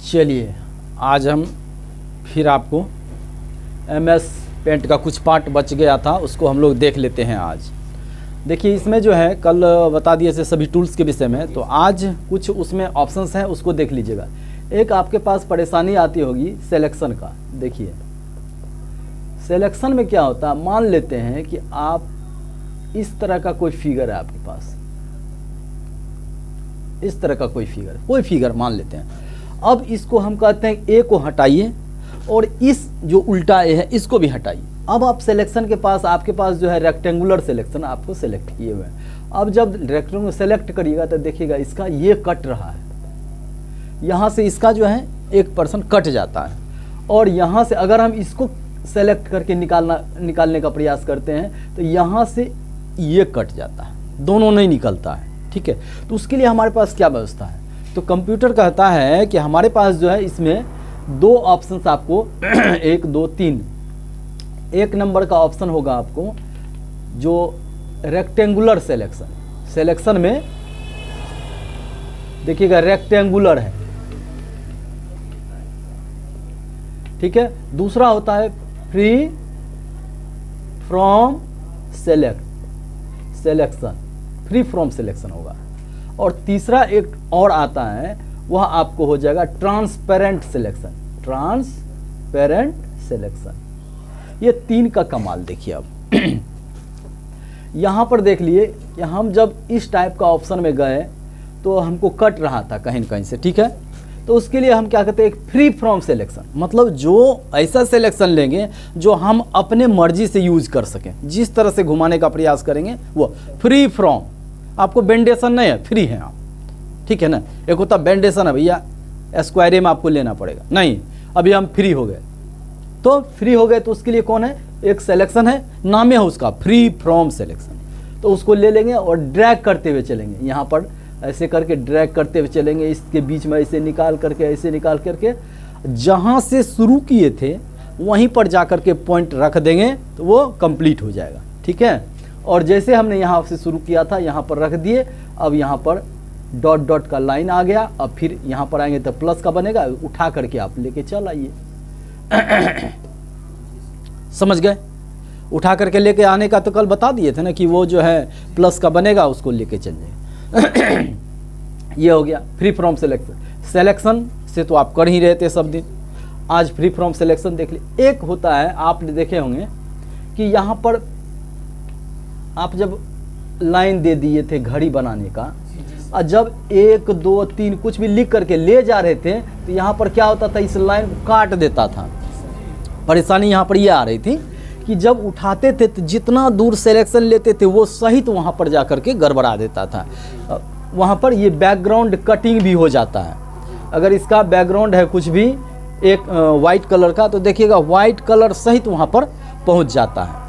चलिए आज हम फिर आपको MS पेंट का कुछ पार्ट बच गया था उसको हम लोग देख लेते हैं। आज देखिए इसमें जो है कल बता दिए थे सभी टूल्स के विषय में, तो आज कुछ उसमें ऑप्शंस हैं उसको देख लीजिएगा। एक आपके पास परेशानी आती होगी सिलेक्शन का। देखिए सिलेक्शन में क्या होता है, मान लेते हैं कि आप इस तरह का कोई फिगर है आपके पास, इस तरह का कोई फिगर मान लेते हैं। अब इसको हम कहते हैं ए को हटाइए और इस जो उल्टा ए है इसको भी हटाइए। अब आप सिलेक्शन के पास आपके पास जो है रेक्टेंगुलर सिलेक्शन आपको सेलेक्ट किए हुए हैं। अब जब रेक्टेंगुलर सेलेक्ट करिएगा तो देखिएगा इसका ये कट रहा है, यहाँ से इसका जो है 1% कट जाता है, और यहाँ से अगर हम इसको सेलेक्ट करके निकालने का प्रयास करते हैं तो यहाँ से ये कट जाता है, दोनों नहीं निकलता है। ठीक है, तो उसके लिए हमारे पास क्या व्यवस्था है, तो कंप्यूटर कहता है कि हमारे पास जो है इसमें दो ऑप्शंस आपको 1 2 3, एक नंबर का ऑप्शन होगा आपको जो रेक्टेंगुलर सिलेक्शन में देखिएगा रेक्टेंगुलर है। ठीक है, दूसरा होता है free from selection, free from selection होगा, और तीसरा एक और आता है वह आपको हो जाएगा ट्रांसपेरेंट सिलेक्शन। ये 3 का कमाल देखिए। अब यहां पर देख लिए कि हम जब इस टाइप का ऑप्शन में गए तो हमको कट रहा था कहीं न कहीं से। ठीक है, तो उसके लिए हम क्या कहते हैं, एक फ्री फ्रॉम सिलेक्शन, मतलब जो ऐसा सिलेक्शन लेंगे जो हम अपने मर्जी से यूज कर सकें, जिस तरह से घुमाने का प्रयास करेंगे वो फ्री फ्रॉम। आपको बेंडेशन नहीं है, फ्री है आप। ठीक है ना, एक होता बेंडेशन है भैया स्क्वायरे में आपको लेना पड़ेगा, नहीं अभी हम फ्री हो गए। तो फ्री हो गए तो उसके लिए कौन है, एक सिलेक्शन है, नाम है उसका फ्री फ्रॉम सिलेक्शन। तो उसको ले लेंगे और ड्रैग करते हुए चलेंगे, यहाँ पर ऐसे करके ड्रैग करते हुए चलेंगे, इसके बीच में ऐसे निकाल करके जहाँ से शुरू किए थे वहीं पर जा कर के पॉइंट रख देंगे तो वो कंप्लीट हो जाएगा। ठीक है, और जैसे हमने यहाँ से शुरू किया था यहाँ पर रख दिए, अब यहाँ पर डॉट डॉट का लाइन आ गया, अब फिर यहाँ पर आएंगे तो प्लस का बनेगा, उठा करके आप लेके चल आइए। समझ गए, उठा करके लेके आने का तो कल बता दिए थे ना कि वो जो है प्लस का बनेगा उसको लेके चल जाए। ये हो गया फ्री फ्रॉम सिलेक्शन से तो आप कर ही रहे थे सब दिन, आज फ्री फ्रॉम सिलेक्शन देख ली। एक होता है आपने देखे होंगे कि यहाँ पर आप जब लाइन दे दिए थे घड़ी बनाने का, और जब 1 2 3 कुछ भी लिख करके ले जा रहे थे तो यहाँ पर क्या होता था, इस लाइन को काट देता था। परेशानी यहाँ पर ये आ रही थी कि जब उठाते थे तो जितना दूर सिलेक्शन लेते थे वो सहित वहाँ पर जा करके गड़बड़ा देता था। वहाँ पर ये बैकग्राउंड कटिंग भी हो जाता है। अगर इसका बैकग्राउंड है कुछ भी एक वाइट कलर का, तो देखिएगा वाइट कलर सहित वहाँ पर पहुँच जाता है।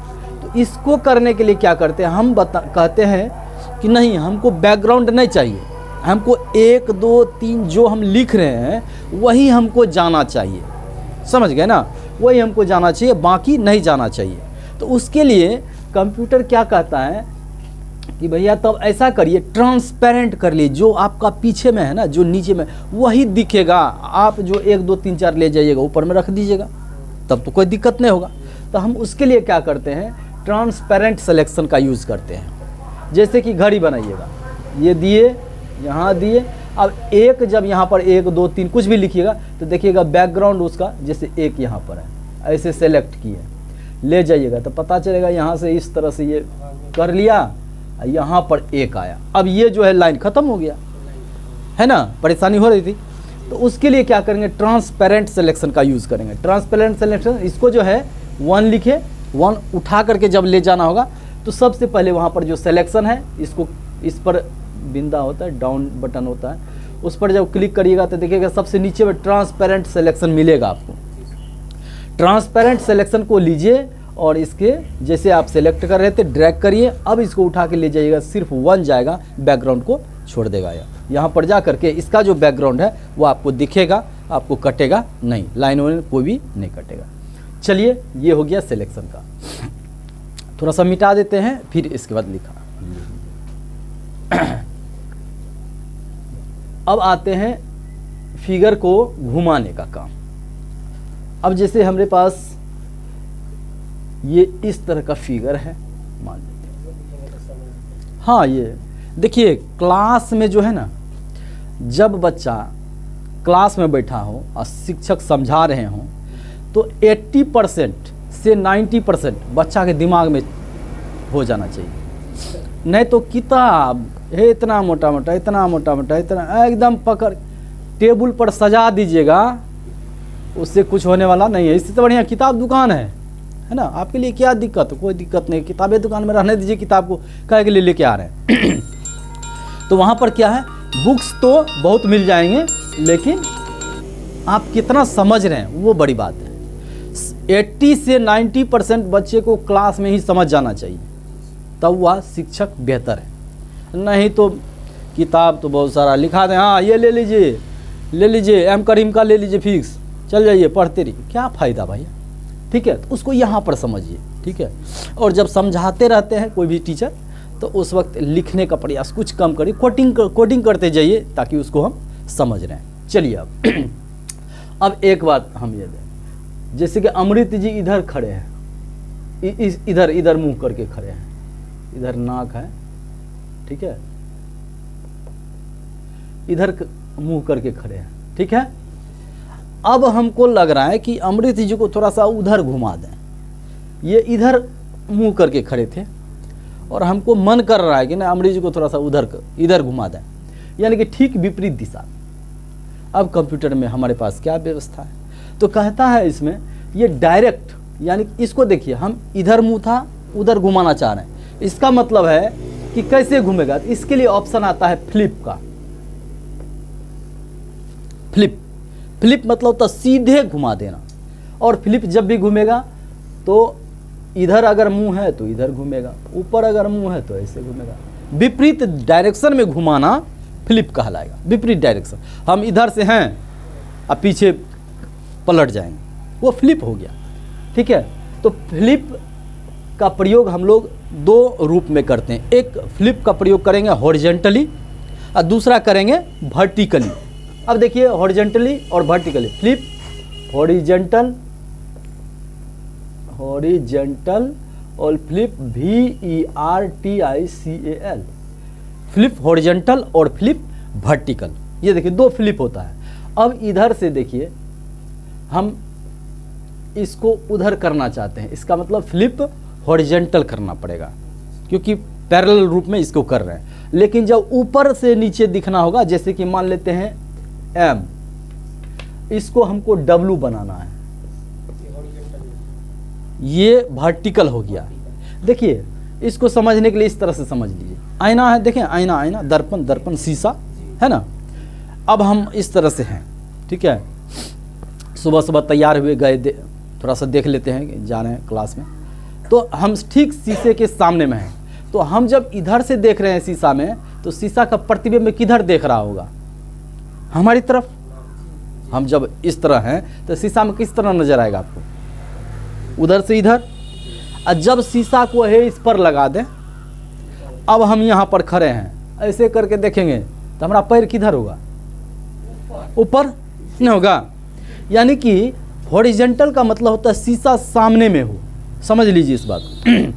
तो इसको करने के लिए क्या करते हैं, हम कहते हैं कि नहीं हमको बैकग्राउंड नहीं चाहिए, हमको 1 2 3 जो हम लिख रहे हैं वही हमको जाना चाहिए। समझ गए ना, वही हमको जाना चाहिए, बाकी नहीं जाना चाहिए। तो उसके लिए कंप्यूटर क्या कहता है कि भैया तब ऐसा करिए, ट्रांसपेरेंट कर लिए, जो आपका पीछे में है ना, जो नीचे में वही दिखेगा। आप जो 1 2 3 4 ले जाइएगा ऊपर में रख दीजिएगा, तब तो कोई दिक्कत नहीं होगा। तो हम उसके लिए क्या करते हैं, ट्रांसपेरेंट सिलेक्शन का यूज़ करते हैं। जैसे कि घड़ी बनाइएगा, ये दिए, यहाँ दिए, अब एक जब यहाँ पर 1 2 3 कुछ भी लिखिएगा तो देखिएगा बैकग्राउंड उसका जैसे एक यहाँ पर है, ऐसे सेलेक्ट किए ले जाइएगा तो पता चलेगा यहाँ से इस तरह से ये कर लिया, यहाँ पर 1 आया। अब ये जो है लाइन ख़त्म हो गया है ना, परेशानी हो रही थी। तो उसके लिए क्या करेंगे, ट्रांसपेरेंट सिलेक्शन का यूज़ करेंगे। ट्रांसपेरेंट सिलेक्शन, इसको जो है 1 लिखे, 1 उठा करके जब ले जाना होगा तो सबसे पहले वहाँ पर जो सिलेक्शन है इसको, इस पर बिंदा होता है, डाउन बटन होता है, उस पर जब क्लिक करिएगा तो देखिएगा सबसे नीचे में ट्रांसपेरेंट सिलेक्शन मिलेगा आपको। ट्रांसपेरेंट सिलेक्शन को लीजिए और इसके जैसे आप सेलेक्ट कर रहे थे ड्रैग करिए, अब इसको उठा के ले जाइएगा, सिर्फ 1 जाएगा, बैकग्राउंड को छोड़ देगा। यहाँ पर जा करके इसका जो बैकग्राउंड है वो आपको दिखेगा, आपको कटेगा नहीं, लाइन वाइन कोई भी नहीं कटेगा। चलिए ये हो गया सिलेक्शन का, थोड़ा सा मिटा देते हैं फिर इसके बाद लिखा। अब आते हैं फिगर को घुमाने का काम। अब जैसे हमारे पास ये इस तरह का फिगर है, मान लीजिए। हाँ, ये देखिए क्लास में जो है ना, जब बच्चा क्लास में बैठा हो और शिक्षक समझा रहे हों तो 80% से 90% बच्चा के दिमाग में हो जाना चाहिए। नहीं तो किताब है इतना मोटा मोटा, इतना मोटा मोटा, इतना एकदम पकड़ टेबल पर सजा दीजिएगा, उससे कुछ होने वाला नहीं है। इससे तो बढ़िया किताब दुकान है ना। आपके लिए क्या दिक्कत है? कोई दिक्कत नहीं, किताबें दुकान में रहने दीजिए, किताब को काहे के लिए लेके आ रहे हैं। तो वहाँ पर क्या है, बुक्स तो बहुत मिल जाएंगे, लेकिन आप कितना समझ रहे हैं वो बड़ी बात है। 80 से 90% बच्चे को क्लास में ही समझ जाना चाहिए, तब वह शिक्षक बेहतर है। नहीं तो किताब तो बहुत सारा लिखा दें, हाँ ये ले लीजिए एम करीम का ले लीजिए फिक्स, चल जाइए पढ़ते रहिए, क्या फ़ायदा भैया। ठीक है, तो उसको यहाँ पर समझिए। ठीक है, और जब समझाते रहते हैं कोई भी टीचर तो उस वक्त लिखने का प्रयास कुछ कम करिए, कोडिंग करते जाइए ताकि उसको हम समझ रहे हैं। चलिए अब एक बात हम ये दें, जैसे कि अमृत जी इधर खड़े हैं, इधर मुंह करके खड़े हैं, इधर नाक है, ठीक है, इधर मुंह करके खड़े हैं। ठीक है, अब हमको लग रहा है कि अमृत जी को थोड़ा सा उधर घुमा दें। ये इधर मुंह करके खड़े थे और हमको मन कर रहा है कि ना अमृत जी को थोड़ा सा इधर घुमा दें, यानी कि ठीक विपरीत दिशा। अब कंप्यूटर में हमारे पास क्या व्यवस्था है, तो कहता है इसमें ये डायरेक्ट, यानी इसको देखिए, हम इधर मुंह था उधर घुमाना चाह रहे हैं, इसका मतलब है कि कैसे घूमेगा। इसके लिए ऑप्शन आता है फ्लिप का। फ्लिप मतलब तो सीधे घुमा देना, और फ्लिप जब भी घूमेगा तो इधर अगर मुंह है तो इधर घूमेगा, ऊपर अगर मुंह है तो ऐसे घूमेगा। विपरीत डायरेक्शन में घुमाना फ्लिप कहलाएगा। विपरीत डायरेक्शन, हम इधर से हैं अब पीछे पलट जाएंगे, वो फ्लिप हो गया। ठीक है, तो फ्लिप का प्रयोग हम लोग दो रूप में करते हैं। एक फ्लिप का प्रयोग करेंगे हॉरिजेंटली और दूसरा करेंगे वर्टिकली। अब देखिए हॉरिजेंटली और वर्टिकली, फ्लिप हॉरिजेंटल और फ्लिप VERTICAL, फ्लिप हॉरिजेंटल और फ्लिप वर्टिकल। ये देखिए दो फ्लिप होता है। अब इधर से देखिए हम इसको उधर करना चाहते हैं, इसका मतलब फ्लिप हॉरिजेंटल करना पड़ेगा क्योंकि पैरेलल रूप में इसको कर रहे हैं। लेकिन जब ऊपर से नीचे दिखना होगा, जैसे कि मान लेते हैं M, इसको हमको W बनाना है, ये वर्टिकल हो गया। देखिए इसको समझने के लिए इस तरह से समझ लीजिए, आईना है, देखें आईना, दर्पण शीशा है ना। अब हम इस तरह से हैं, ठीक है, सुबह तैयार हुए गए, थोड़ा सा देख लेते हैं, जा रहे हैं क्लास में, तो हम ठीक शीशे के सामने में हैं। तो हम जब इधर से देख रहे हैं शीशा में, तो शीशा का प्रतिबिंब किधर देख रहा होगा, हमारी तरफ। हम जब इस तरह हैं तो शीशा में किस तरह नजर आएगा आपको, उधर से इधर। और जब शीशा को है इस पर लगा दें, अब हम यहाँ पर खड़े हैं, ऐसे करके देखेंगे तो हमारा पैर किधर होगा, ऊपर नहीं होगा। यानी कि हॉरिजेंटल का मतलब होता है शीशा सामने में हो, समझ लीजिए इस बात को।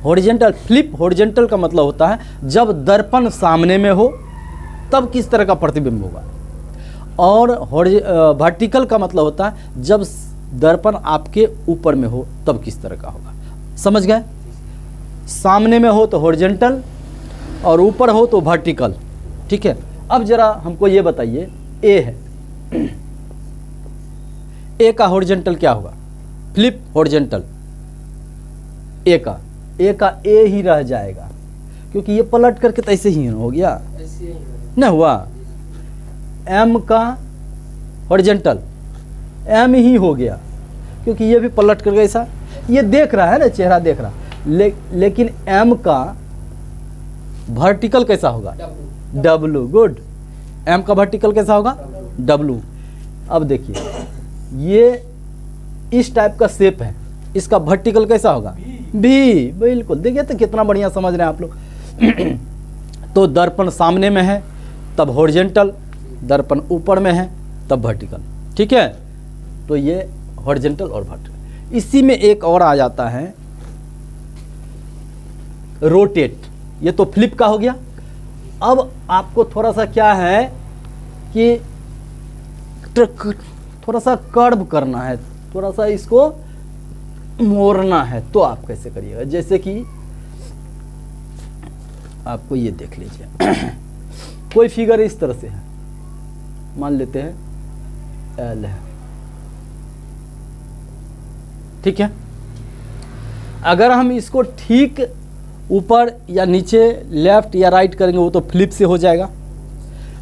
हॉरिजेंटल, फ्लिप हॉरिजेंटल का मतलब होता है जब दर्पण सामने में हो तब किस तरह का प्रतिबिंब होगा, और वर्टिकल का मतलब होता है जब दर्पण आपके ऊपर में हो तब किस तरह का होगा। समझ गए, सामने में हो तो हॉरिजेंटल और ऊपर हो तो वर्टिकल। ठीक है, अब जरा हमको ये बताइए, ए है, ए का हॉरिजेंटल क्या होगा, फ्लिप हॉरिजेंटल, ए का ए ही रह जाएगा क्योंकि ये पलट करके तो ऐसे ही हो गया, नहीं हुआ। एम का हॉरिजेंटल एम ही हो गया क्योंकि ये भी पलट करके ऐसा, ये देख रहा है ना, चेहरा देख रहा, लेकिन एम का वर्टिकल कैसा होगा, डब्लू। गुड, एम का वर्टिकल कैसा होगा, डब्लू। अब देखिए ये इस टाइप का शेप है, इसका वर्टिकल कैसा होगा, भी। बिल्कुल, देखिए तो कितना बढ़िया समझ रहे हैं आप लोग। तो दर्पण सामने में है तब हॉरिजेंटल, दर्पण ऊपर में है तब वर्टिकल, ठीक है। तो ये हॉरिजॉन्टल और वर्टिकल। इसी में एक और आ जाता है रोटेट, ये तो फ्लिप का हो गया। अब आपको थोड़ा सा क्या है कि थोड़ा सा कर्व करना है, थोड़ा सा इसको मोड़ना है, तो आप कैसे करिएगा। जैसे कि आपको ये देख लीजिए कोई फिगर इस तरह से है, मान लेते हैं एल है, ठीक है। अगर हम इसको ठीक ऊपर या नीचे लेफ्ट या राइट करेंगे वो तो फ्लिप से हो जाएगा।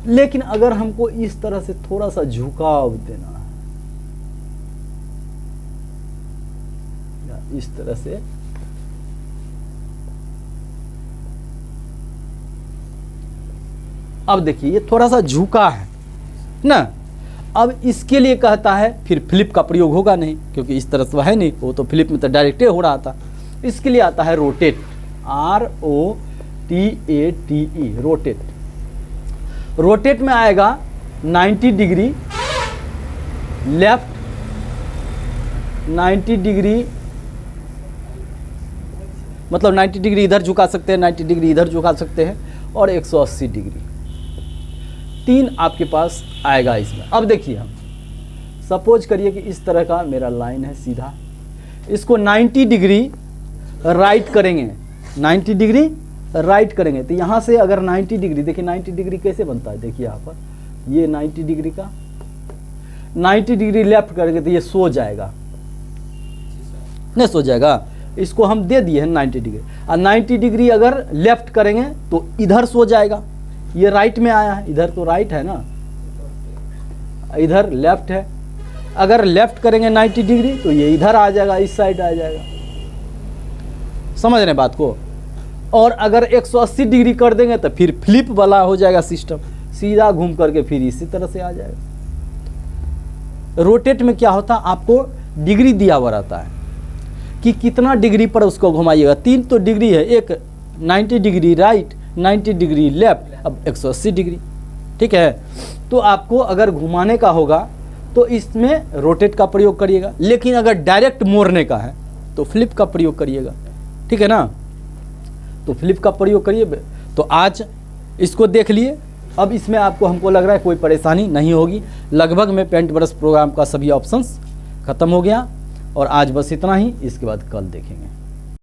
लेकिन अगर हमको इस तरह से थोड़ा सा झुकाव देना है, या इस तरह से, अब देखिए ये थोड़ा सा झुका है ना, अब इसके लिए कहता है फिर फ्लिप का प्रयोग होगा नहीं, क्योंकि इस तरह से है नहीं, वो तो फ्लिप में तो डायरेक्ट हो रहा था। इसके लिए आता है रोटेट, ROTATE, रोटेट। रोटेट में आएगा 90 डिग्री लेफ्ट, 90 डिग्री मतलब 90 डिग्री इधर झुका सकते हैं, 90 डिग्री इधर झुका सकते हैं, और 180 डिग्री, 3 आपके पास आएगा इसमें। अब देखिए हम सपोज करिए कि इस तरह का मेरा लाइन है सीधा, इसको 90 डिग्री राइट करेंगे, 90 डिग्री राइट करेंगे, तो यहाँ से अगर 90 डिग्री, देखिए 90 डिग्री कैसे बनता है, देखिए यहाँ पर ये 90 डिग्री का, 90 डिग्री लेफ्ट करेंगे तो ये सो जाएगा, नहीं सो जाएगा, इसको हम दे दिए हैं 90 डिग्री। और 90 डिग्री अगर लेफ्ट करेंगे तो इधर सो जाएगा, ये राइट में आया है, इधर तो राइट है ना, इधर लेफ्ट है। अगर लेफ्ट करेंगे 90 डिग्री तो ये इधर आ जाएगा, इस साइड आ जाएगा, समझ रहे हैं बात को। और अगर 180 डिग्री कर देंगे तो फिर फ्लिप वाला हो जाएगा सिस्टम, सीधा घूम करके फिर इसी तरह से आ जाएगा। रोटेट में क्या होता है, आपको डिग्री दिया हुआ रहता है कि कितना डिग्री पर उसको घुमाइएगा। 3 तो डिग्री है, एक 90 डिग्री राइट, 90 डिग्री लेफ्ट, अब 180 डिग्री, ठीक है। तो आपको अगर घुमाने का होगा तो इसमें रोटेट का प्रयोग करिएगा, लेकिन अगर डायरेक्ट मोड़ने का है तो फ्लिप का प्रयोग करिएगा, ठीक है ना। तो फ्लिप का प्रयोग करिए। तो आज इसको देख लिए, अब इसमें आपको हमको लग रहा है कोई परेशानी नहीं होगी। लगभग में पेंट ब्रश प्रोग्राम का सभी ऑप्शंस ख़त्म हो गया, और आज बस इतना ही, इसके बाद कल देखेंगे।